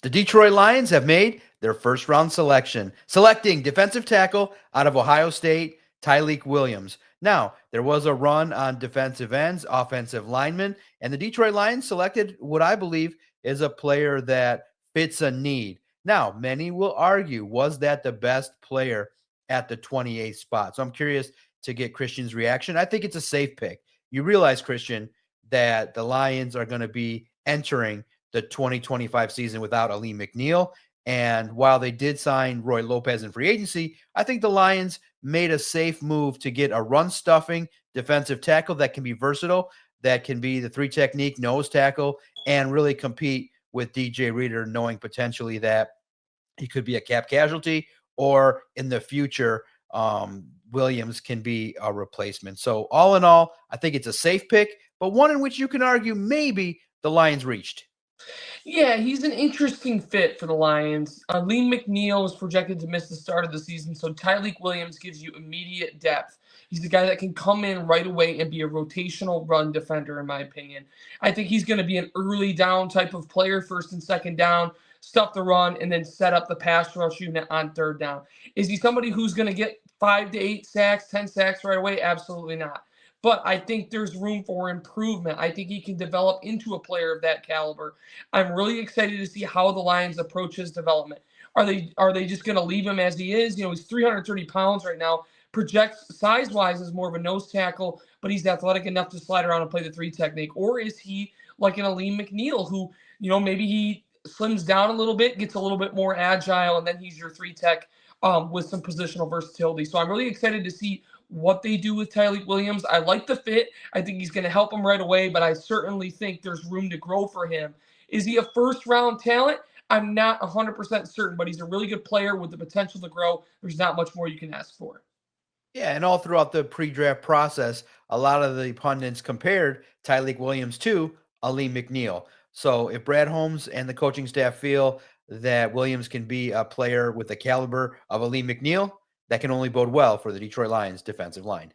The Detroit Lions have made their first round selection, selecting defensive tackle out of Ohio State, Tyleik Williams. Now, there was a run on defensive ends, offensive linemen, and the Detroit Lions selected what I believe is a player that fits a need. Now, many will argue, was that the best player at the 28th spot? So I'm curious to get Christian's reaction. I think it's a safe pick. You realize, Christian, that the Lions are going to be entering the 2025 season without Ali McNeil. And while they did sign Roy Lopez in free agency, I think the Lions made a safe move to get a run stuffing defensive tackle that can be versatile, that can be the three technique nose tackle, and really compete with DJ Reader, knowing potentially that he could be a cap casualty or in the future, Williams can be a replacement. So all in all, I think it's a safe pick, but one in which you can argue maybe the Lions reached. Yeah, he's an interesting fit for the Lions. Lee McNeil is projected to miss the start of the season, so Tyleik Williams gives you immediate depth. He's the guy that can come in right away and be a rotational run defender, in my opinion. I think he's going to be an early down type of player, first and second down, stuff the run, and then set up the pass rush unit on third down. Is he somebody who's going to get 5 to 8 sacks, 10 sacks right away? Absolutely not. But I think there's room for improvement. I think he can develop into a player of that caliber. I'm really excited to see how the Lions approach his development. Are they just going to leave him as he is? He's 330 pounds right now. Projects size-wise as more of a nose tackle, but he's athletic enough to slide around and play the three technique. Or is he like an Aleem McNeil who, maybe he slims down a little bit, gets a little bit more agile, and then he's your three tech with some positional versatility. So I'm really excited to see what they do with Tyleik Williams. I like the fit. I think he's going to help him right away, but I certainly think there's room to grow for him. Is he a first-round talent? I'm not 100% certain, but he's a really good player with the potential to grow. There's not much more you can ask for. Yeah, and all throughout the pre-draft process, a lot of the pundits compared Tyleik Williams to Ali McNeil. So if Brad Holmes and the coaching staff feel that Williams can be a player with the caliber of Ali McNeil, that can only bode well for the Detroit Lions defensive line.